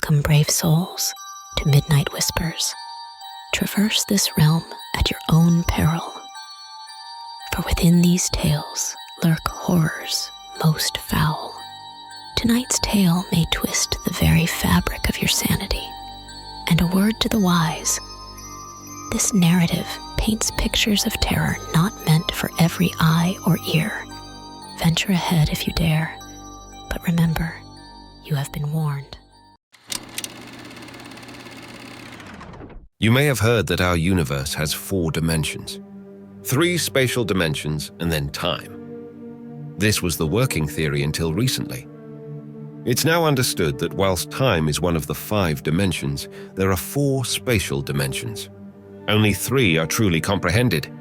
Welcome, brave souls, to Midnight Whispers. Traverse this realm at your own peril. For within these tales lurk horrors most foul. Tonight's tale may twist the very fabric of your sanity. And a word to the wise, this narrative paints pictures of terror not meant for every eye or ear. Venture ahead if you dare, but remember, you have been warned. You may have heard that our universe has 4 dimensions. 3 spatial dimensions and then time. This was the working theory until recently. It's now understood that whilst time is one of the 5 dimensions, there are 4 spatial dimensions. Only 3 are truly comprehended.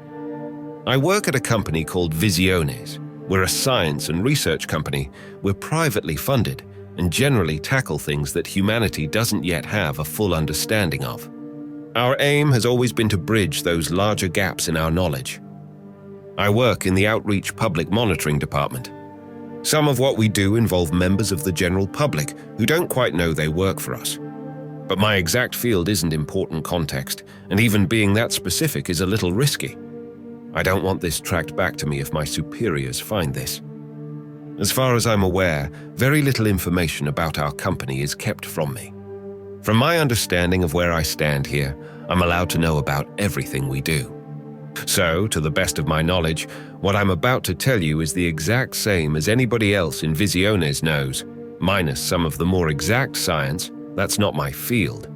I work at a company called Visiones. We're a science and research company. We're privately funded and generally tackle things that humanity doesn't yet have a full understanding of. Our aim has always been to bridge those larger gaps in our knowledge. I work in the Outreach Public Monitoring Department. Some of what we do involve members of the general public who don't quite know they work for us. But my exact field isn't important context, and even being that specific is a little risky. I don't want this tracked back to me if my superiors find this. As far as I'm aware, very little information about our company is kept from me. From my understanding of where I stand here, I'm allowed to know about everything we do. So, to the best of my knowledge, what I'm about to tell you is the exact same as anybody else in Visiones knows, minus some of the more exact science. That's not my field.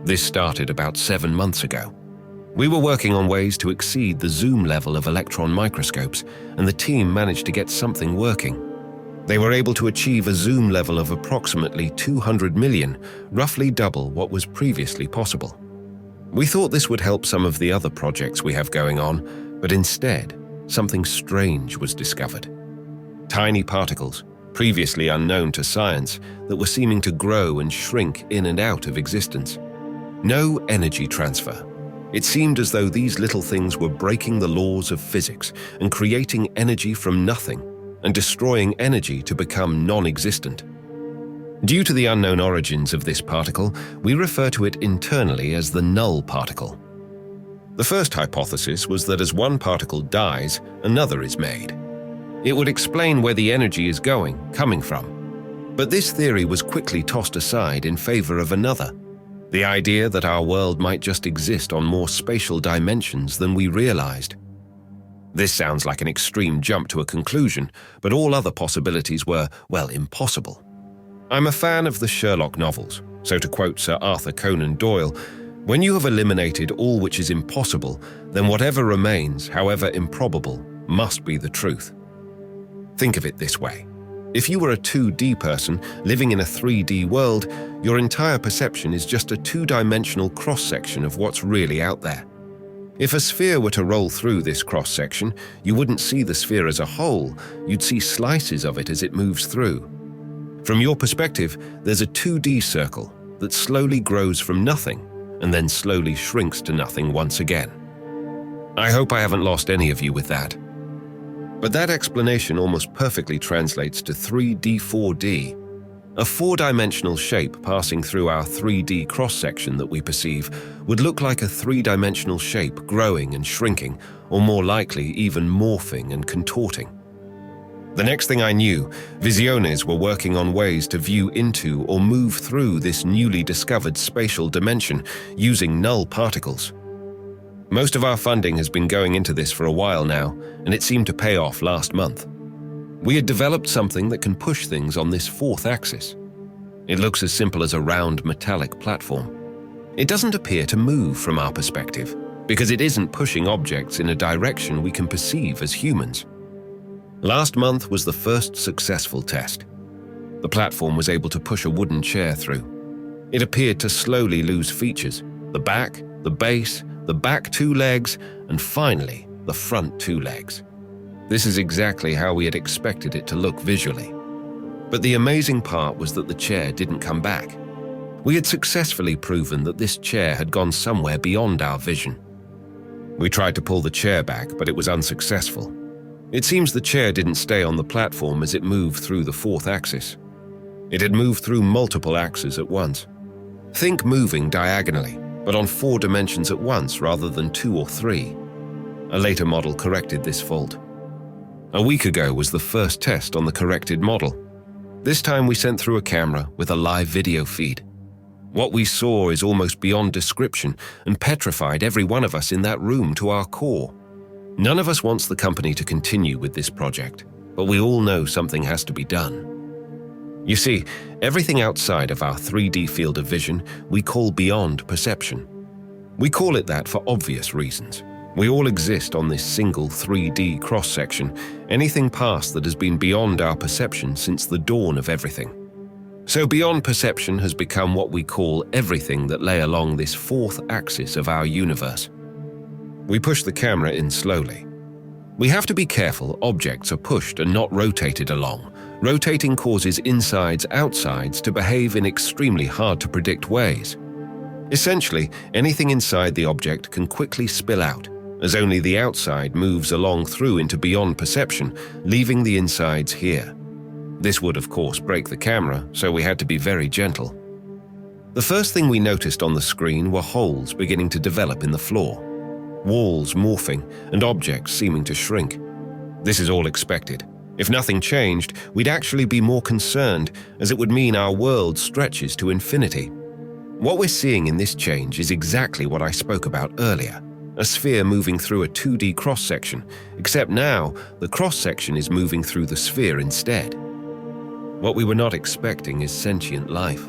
This started about 7 months ago. We were working on ways to exceed the zoom level of electron microscopes, and the team managed to get something working. They were able to achieve a zoom level of approximately 200 million, roughly double what was previously possible. We thought this would help some of the other projects we have going on, but instead, something strange was discovered. Tiny particles, previously unknown to science, that were seeming to grow and shrink in and out of existence. No energy transfer. It seemed as though these little things were breaking the laws of physics and creating energy from nothing, and destroying energy to become non-existent. Due to the unknown origins of this particle, we refer to it internally as the null particle. The first hypothesis was that as one particle dies, another is made. It would explain where the energy is coming from. But this theory was quickly tossed aside in favor of another, the idea that our world might just exist on more spatial dimensions than we realized. This sounds like an extreme jump to a conclusion, but all other possibilities were, well, impossible. I'm a fan of the Sherlock novels, so to quote Sir Arthur Conan Doyle, when you have eliminated all which is impossible, then whatever remains, however improbable, must be the truth. Think of it this way. If you were a 2D person living in a 3D world, your entire perception is just a 2-dimensional cross-section of what's really out there. If a sphere were to roll through this cross-section, you wouldn't see the sphere as a whole, you'd see slices of it as it moves through. From your perspective, there's a 2D circle that slowly grows from nothing and then slowly shrinks to nothing once again. I hope I haven't lost any of you with that. But that explanation almost perfectly translates to 3D4D, a 4-dimensional shape passing through our 3D cross-section that we perceive would look like a 3-dimensional shape growing and shrinking, or more likely even morphing and contorting. The next thing I knew, Visiones were working on ways to view into or move through this newly discovered spatial dimension using null particles. Most of our funding has been going into this for a while now, and it seemed to pay off last month. We had developed something that can push things on this 4th axis. It looks as simple as a round metallic platform. It doesn't appear to move from our perspective, because it isn't pushing objects in a direction we can perceive as humans. Last month was the first successful test. The platform was able to push a wooden chair through. It appeared to slowly lose features: the back, the base, the back 2 legs, and finally, the front 2 legs. This is exactly how we had expected it to look visually. But the amazing part was that the chair didn't come back. We had successfully proven that this chair had gone somewhere beyond our vision. We tried to pull the chair back, but it was unsuccessful. It seems the chair didn't stay on the platform as it moved through the 4th axis. It had moved through multiple axes at once. Think moving diagonally, but on 4 dimensions at once rather than 2 or 3. A later model corrected this fault. A week ago was the first test on the corrected model. This time we sent through a camera with a live video feed. What we saw is almost beyond description and petrified every one of us in that room to our core. None of us wants the company to continue with this project, but we all know something has to be done. You see, everything outside of our 3D field of vision we call beyond perception. We call it that for obvious reasons. We all exist on this single 3D cross-section, anything past that has been beyond our perception since the dawn of everything. So beyond perception has become what we call everything that lay along this 4th axis of our universe. We push the camera in slowly. We have to be careful objects are pushed and not rotated along. Rotating causes insides-outsides to behave in extremely hard-to-predict ways. Essentially, anything inside the object can quickly spill out, as only the outside moves along through into beyond perception, leaving the insides here. This would, of course, break the camera, so we had to be very gentle. The first thing we noticed on the screen were holes beginning to develop in the floor, walls morphing, and objects seeming to shrink. This is all expected. If nothing changed, we'd actually be more concerned, as it would mean our world stretches to infinity. What we're seeing in this change is exactly what I spoke about earlier, a sphere moving through a 2D cross-section, except now the cross-section is moving through the sphere instead. What we were not expecting is sentient life.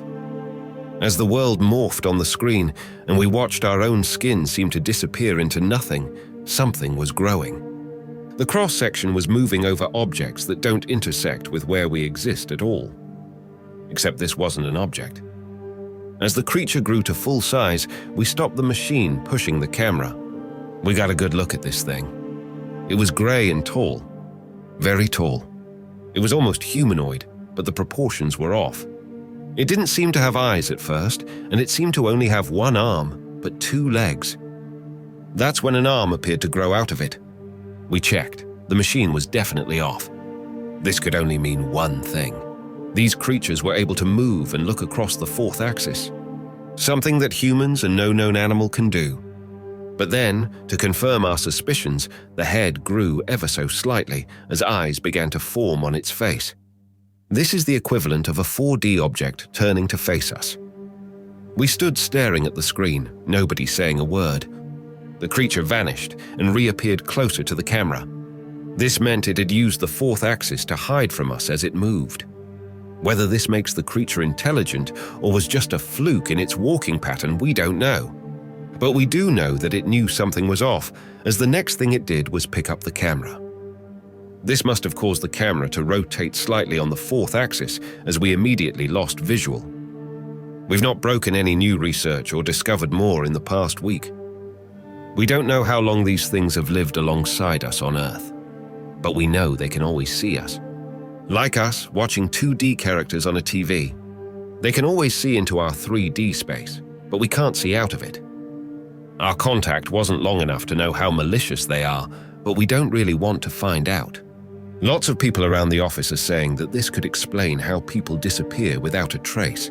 As the world morphed on the screen and we watched our own skin seem to disappear into nothing, something was growing. The cross-section was moving over objects that don't intersect with where we exist at all. Except this wasn't an object. As the creature grew to full size, we stopped the machine pushing the camera. We got a good look at this thing. It was grey and tall. Very tall. It was almost humanoid, but the proportions were off. It didn't seem to have eyes at first, and it seemed to only have 1 arm, but 2 legs. That's when an arm appeared to grow out of it. We checked. The machine was definitely off. This could only mean one thing. These creatures were able to move and look across the 4th axis. Something that humans and no known animal can do. But then, to confirm our suspicions, the head grew ever so slightly as eyes began to form on its face. This is the equivalent of a 4D object turning to face us. We stood staring at the screen, nobody saying a word. The creature vanished and reappeared closer to the camera. This meant it had used the 4th axis to hide from us as it moved. Whether this makes the creature intelligent or was just a fluke in its walking pattern, we don't know. But we do know that it knew something was off, as the next thing it did was pick up the camera. This must have caused the camera to rotate slightly on the 4th axis, as we immediately lost visual. We've not broken any new research or discovered more in the past week. We don't know how long these things have lived alongside us on Earth, but we know they can always see us. Like us, watching 2D characters on a TV. They can always see into our 3D space, but we can't see out of it. Our contact wasn't long enough to know how malicious they are, but we don't really want to find out. Lots of people around the office are saying that this could explain how people disappear without a trace.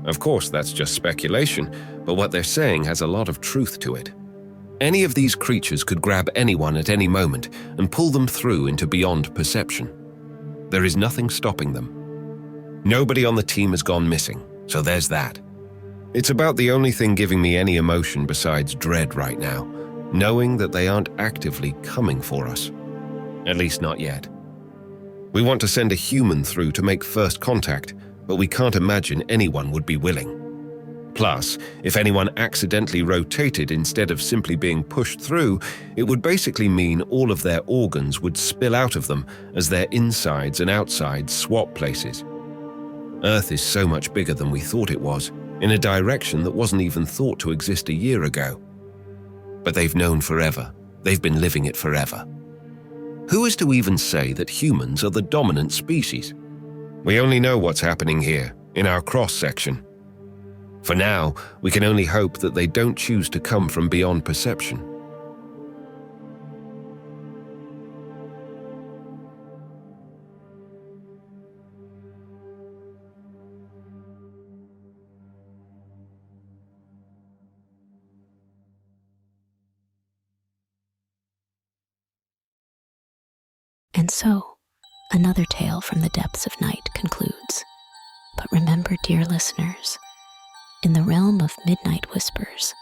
Of course, that's just speculation, but what they're saying has a lot of truth to it. Any of these creatures could grab anyone at any moment and pull them through into beyond perception. There is nothing stopping them. Nobody on the team has gone missing, so there's that. It's about the only thing giving me any emotion besides dread right now, knowing that they aren't actively coming for us. At least not yet. We want to send a human through to make first contact, but we can't imagine anyone would be willing. Plus, if anyone accidentally rotated instead of simply being pushed through, it would basically mean all of their organs would spill out of them as their insides and outsides swap places. Earth is so much bigger than we thought it was, in a direction that wasn't even thought to exist a year ago. But they've known forever. They've been living it forever. Who is to even say that humans are the dominant species? We only know what's happening here, in our cross-section. For now, we can only hope that they don't choose to come from beyond perception. And so, another tale from the depths of night concludes. But remember, dear listeners, in the realm of midnight whispers,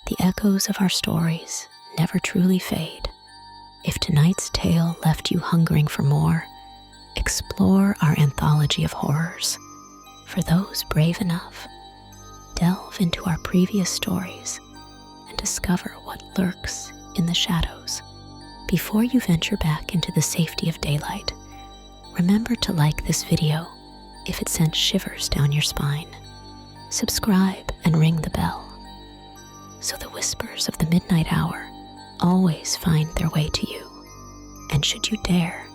the echoes of our stories never truly fade. If tonight's tale left you hungering for more, explore our anthology of horrors. For those brave enough, delve into our previous stories and discover what lurks in the shadows. Before you venture back into the safety of daylight, remember to like this video if it sent shivers down your spine. Subscribe and ring the bell, so the whispers of the midnight hour always find their way to you. And should you dare,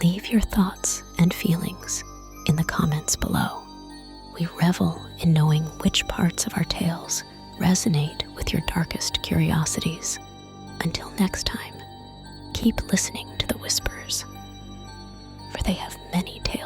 leave your thoughts and feelings in the comments below. We revel in knowing which parts of our tales resonate with your darkest curiosities. Until next time, keep listening to the whispers, for they have many tales